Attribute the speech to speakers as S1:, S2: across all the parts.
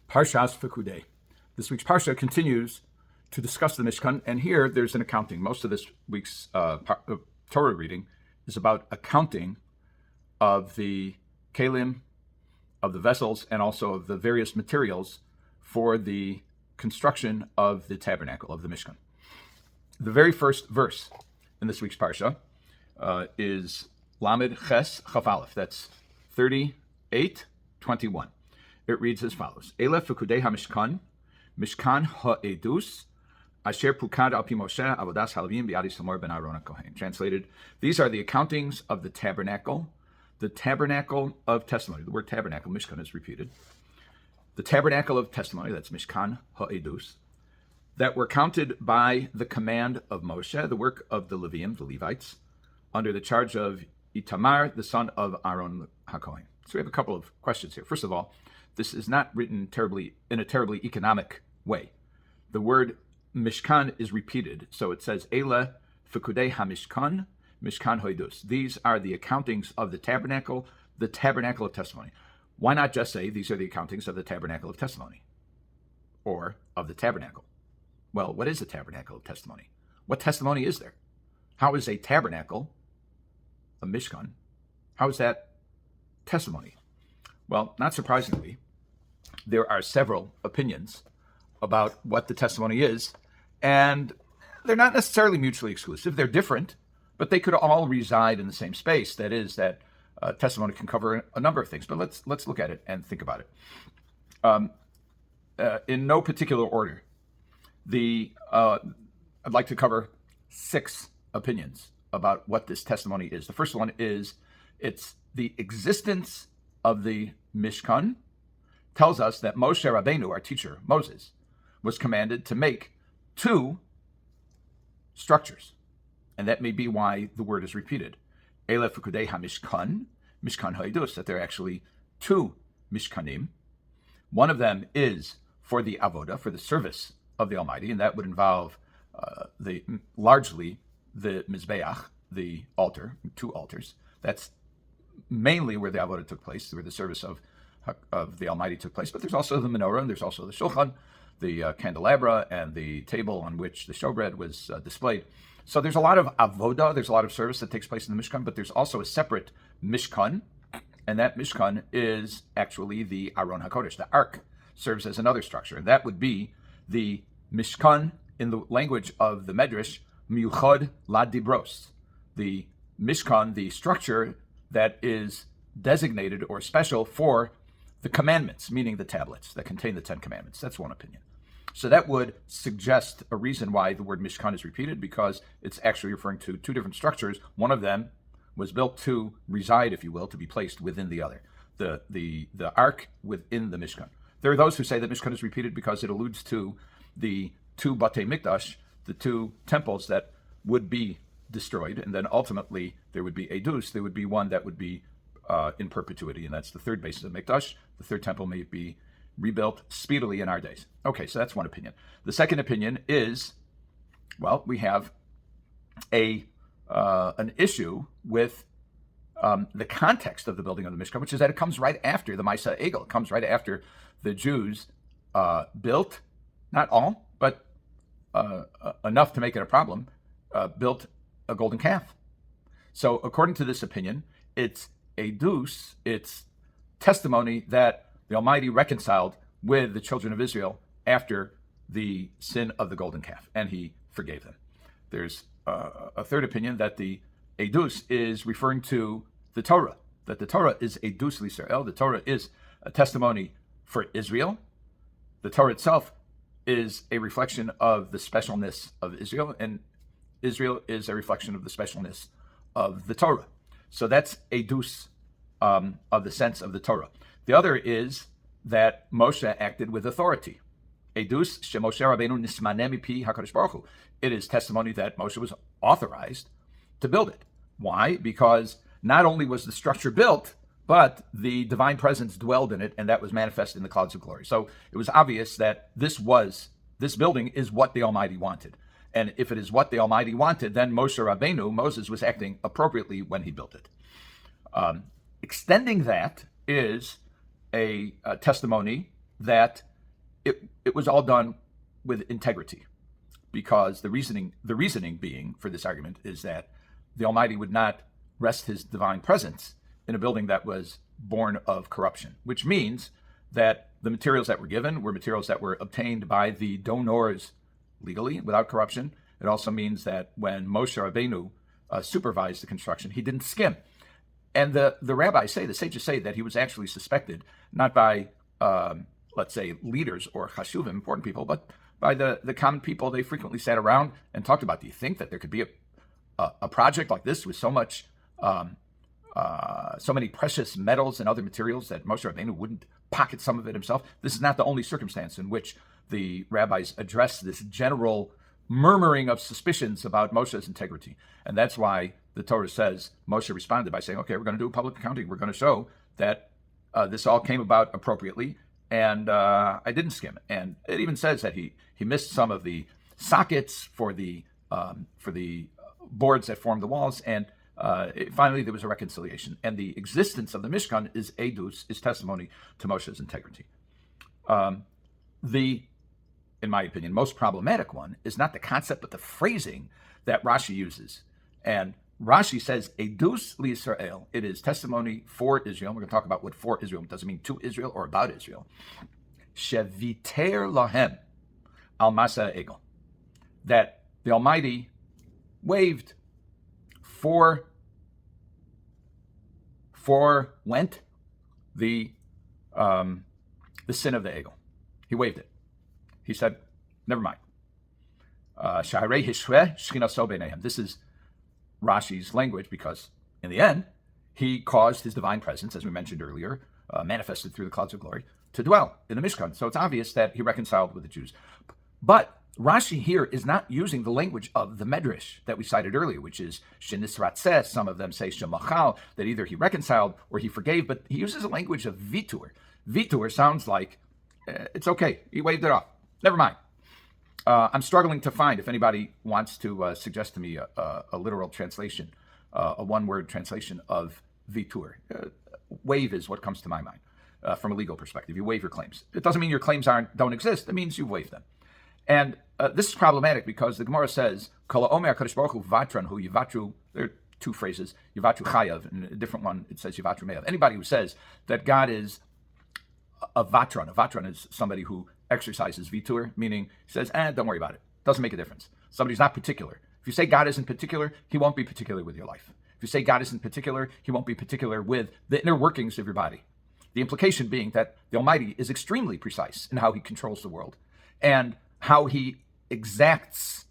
S1: Parshas Fekudei. This week's Parsha continues to discuss the Mishkan, and here there's an accounting. Most of this week's Torah reading is about accounting of the kelim, of the vessels, and also of the various materials for the construction of the tabernacle, of the Mishkan. The very first verse in this week's Parsha is Lamed Ches Chaf Aleph. That's 38:21. It reads as follows: Elef Fekudei HaMishkan, Mishkan HaEdus, Asher Pukad Al Pi Moshe Avodas Halavim Bi'adi Samor Ben Aaron HaKohen. Translated, these are the accountings of the tabernacle of testimony. The word tabernacle, Mishkan, is repeated. The tabernacle of testimony, that's Mishkan HaEdus, that were counted by the command of Moshe, the work of the Leviim, the Levites, under the charge of Itamar, the son of Aaron HaKohen. So we have a couple of questions here. First of all, this is not written in a terribly economic way. The word Mishkan is repeated. So it says, Eile Fekudei HaMishkan, Mishkan HaEdus. These are the accountings of the tabernacle of testimony. Why not just say these are the accountings of the tabernacle of testimony? Or of the tabernacle? Well, what is the tabernacle of testimony? What testimony is there? How is a tabernacle, a Mishkan, how is that testimony? Well, not surprisingly, there are several opinions about what the testimony is, and they're not necessarily mutually exclusive. They're different, but they could all reside in the same space. That is, that testimony can cover a number of things. But let's look at it and think about it. In no particular order, I'd like to cover 6 opinions about what this testimony is. The first one is it's the existence of the Mishkan tells us that Moshe Rabbeinu, our teacher, Moses, was commanded to make 2 structures. And that may be why the word is repeated. Eile Fekudei HaMishkan, Mishkan HaEdus, that there are actually 2 Mishkanim. One of them is for the avoda, for the service of the Almighty, and that would involve largely the Mizbeach, the altar, 2 altars. That's mainly where the avoda took place, where the service of the Almighty took place. But there's also the menorah, and there's also the shulchan, the candelabra, and the table on which the showbread was displayed. So there's a lot of avoda, there's a lot of service that takes place in the Mishkan, but there's also a separate Mishkan, and that Mishkan is actually the Aron HaKodesh. The Ark serves as another structure, and that would be the Mishkan, in the language of the Medrash, Miyuchad Ladibros. The Mishkan, the structure that is designated or special for the commandments, meaning the tablets that contain the 10 commandments. That's one opinion. So that would suggest a reason why the word Mishkan is repeated, because it's actually referring to 2 different structures. One of them was built to reside, if you will, to be placed within the other. The ark within the Mishkan. There are those who say that Mishkan is repeated because it alludes to the 2 Batei Mikdash, the 2 temples that would be destroyed, and then ultimately there would be Edus, there would be one that would be in perpetuity, and that's the 3rd basis of Mikdash. The 3rd temple may be rebuilt speedily in our days. Okay, so that's one opinion. The second opinion is, well, we have an issue with the context of the building of the Mishkan, which is that it comes right after the Maisa Egel. It comes right after the Jews built, not all, but enough to make it a problem, built a golden calf. So according to this opinion, it's edus, it's testimony that the Almighty reconciled with the children of Israel after the sin of the golden calf, and he forgave them. There's a third opinion that the edus is referring to the Torah, that the Torah is edus l'Israel. The Torah is a testimony for Israel. The Torah itself is a reflection of the specialness of Israel, and Israel is a reflection of the specialness of the Torah. So that's edus of the sense of the Torah. The other is that Moshe acted with authority. Edus shemoshe Rabbeinu nismaneh mipi HaKadosh Baruch Hu. It is testimony that Moshe was authorized to build it. Why? Because not only was the structure built, but the divine presence dwelled in it, and that was manifested in the clouds of glory. So it was obvious that this building is what the Almighty wanted. And if it is what the Almighty wanted, then Moshe Rabbeinu, Moses, was acting appropriately when he built it. Extending that is a testimony that it was all done with integrity, because the reasoning being for this argument is that the Almighty would not rest his divine presence in a building that was born of corruption, which means that the materials that were given were materials that were obtained by the donors legally, without corruption. It also means that when Moshe Rabbeinu supervised the construction, he didn't skim. And the rabbis say, the sages say, that he was actually suspected, not by, let's say, leaders or chashuvim, important people, but by the common people. They frequently sat around and talked about, do you think that there could be a project like this with so many precious metals and other materials that Moshe Rabbeinu wouldn't pocket some of it himself? This is not the only circumstance in which the rabbis address this general murmuring of suspicions about Moshe's integrity. And that's why the Torah says Moshe responded by saying, okay, we're going to do a public accounting. We're going to show that this all came about appropriately, and I didn't skim it. And it even says that he missed some of the sockets for the boards that formed the walls, and finally there was a reconciliation. And the existence of the Mishkan is edus, is testimony to Moshe's integrity. In my opinion, most problematic one is not the concept, but the phrasing that Rashi uses. And Rashi says, edus liYisrael, it is testimony for Israel. We're going to talk about what for Israel doesn't mean to Israel or about Israel. Sheviter lahem al masa egel, that the Almighty waived went the sin of the egel. He waived it. He said, never mind. This is Rashi's language, because in the end, he caused his divine presence, as we mentioned earlier, manifested through the clouds of glory, to dwell in the Mishkan. So it's obvious that he reconciled with the Jews. But Rashi here is not using the language of the Medrash that we cited earlier, which is shenisratzeh. Some of them say shemachal, that either he reconciled or he forgave, but he uses a language of vitur. Vitur sounds like it's okay, he waved it off. Never mind. I'm struggling to find, if anybody wants to suggest to me a literal translation, a one-word translation of vitur. Waive is what comes to my mind from a legal perspective. You waive your claims. It doesn't mean your claims don't exist. It means you've waived them. And this is problematic because the Gemara says, Kol ha'omer HaKadosh Baruch Hu vatran hu yivatru. There are two phrases, yivatru chayav, and a different one it says yivatru meyav. Anybody who says that God is a vatran is somebody who exercises vitur, meaning he says, don't worry about it. Doesn't make a difference. Somebody's not particular. If you say God isn't particular, he won't be particular with your life. If you say God isn't particular, he won't be particular with the inner workings of your body. The implication being that the Almighty is extremely precise in how he controls the world and how he exacts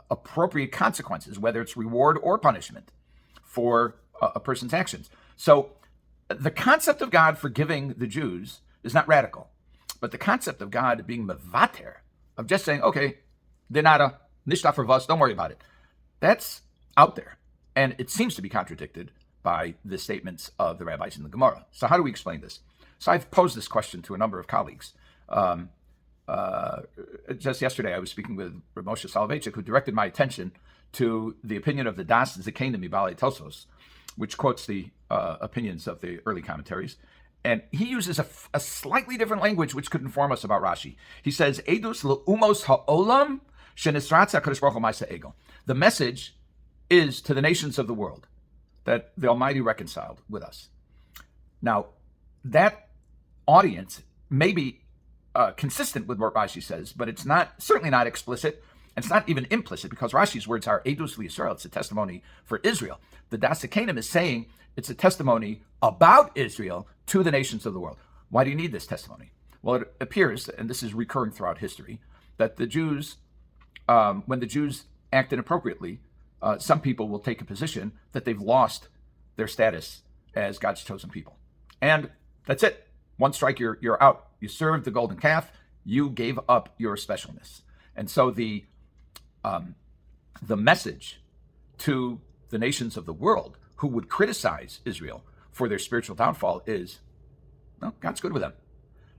S1: appropriate consequences, whether it's reward or punishment for a person's actions. So the concept of God forgiving the Jews is not radical. But the concept of God being mevater, of just saying, okay, they're not a nishtaf for us, don't worry about it, that's out there. And it seems to be contradicted by the statements of the rabbis in the Gemara. So how do we explain this? So I've posed this question to a number of colleagues. Just yesterday, I was speaking with Rav Moshe Soloveitchik, who directed my attention to the opinion of the Das Zikanim Mibaalei Tosos, which quotes the opinions of the early commentaries. And he uses a slightly different language, which could inform us about Rashi. He says, Edus le'umos ha'olam shenisratz HaKadosh Baruch Hu ma'aseh egel. The message is to the nations of the world that the Almighty reconciled with us. Now, that audience may be consistent with what Rashi says, but it's certainly not explicit, and it's not even implicit, because Rashi's words are edus liYisrael. It's a testimony for Israel. The Das Zikanim is saying it's a testimony about Israel to the nations of the world. Why do you need this testimony? Well, it appears, and this is recurring throughout history, that the Jews, when the Jews act inappropriately, some people will take a position that they've lost their status as God's chosen people. And that's it. One strike, you're out. You served the golden calf. You gave up your specialness. And so the message to the nations of the world who would criticize Israel for their spiritual downfall is, well, God's good with them.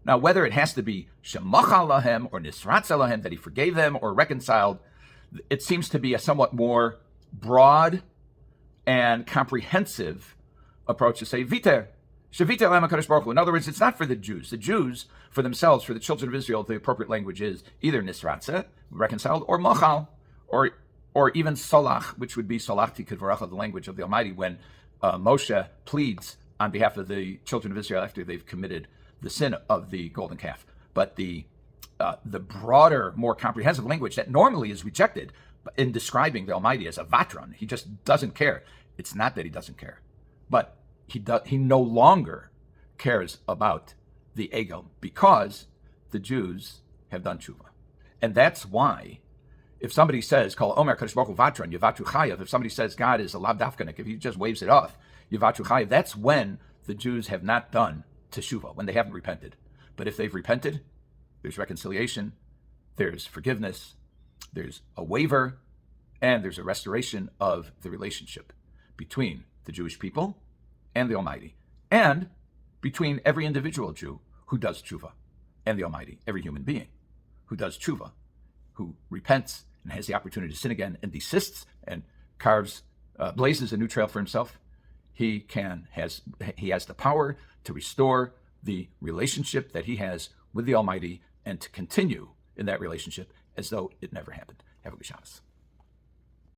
S1: Now, whether it has to be shemachal lahem or nisratz lahem, that he forgave them or reconciled, it seems to be a somewhat more broad and comprehensive approach to say, viter, Shavita Elam HaKadosh Baruch Hu. In other words, it's not for the Jews. The Jews, for themselves, for the children of Israel, the appropriate language is either Nisratze, reconciled, or Mochal, or even Solach, which would be Solachti Kedvaracha, the language of the Almighty, when Moshe pleads on behalf of the children of Israel after they've committed the sin of the golden calf. But the broader, more comprehensive language that normally is rejected in describing the Almighty as a Vatron, he just doesn't care. It's not that he doesn't care, but he no longer cares about the Egel because the Jews have done tshuva. And that's why if somebody says, Kol Omer Kadosh Baruch Hu Vatron, Yavatu Chayav, if somebody says God is a Lav Dafkanik, if he just waves it off, Yavatu Chayav, that's when the Jews have not done teshuvah, when they haven't repented. But if they've repented, there's reconciliation, there's forgiveness, there's a waiver, and there's a restoration of the relationship between the Jewish people and the Almighty, and between every individual Jew who does tshuva and the Almighty, every human being who does tshuva, who repents and has the opportunity to sin again and desists and blazes a new trail for himself. He has the power to restore the relationship that he has with the Almighty and to continue in that relationship as though it never happened. Have a good Shabbos.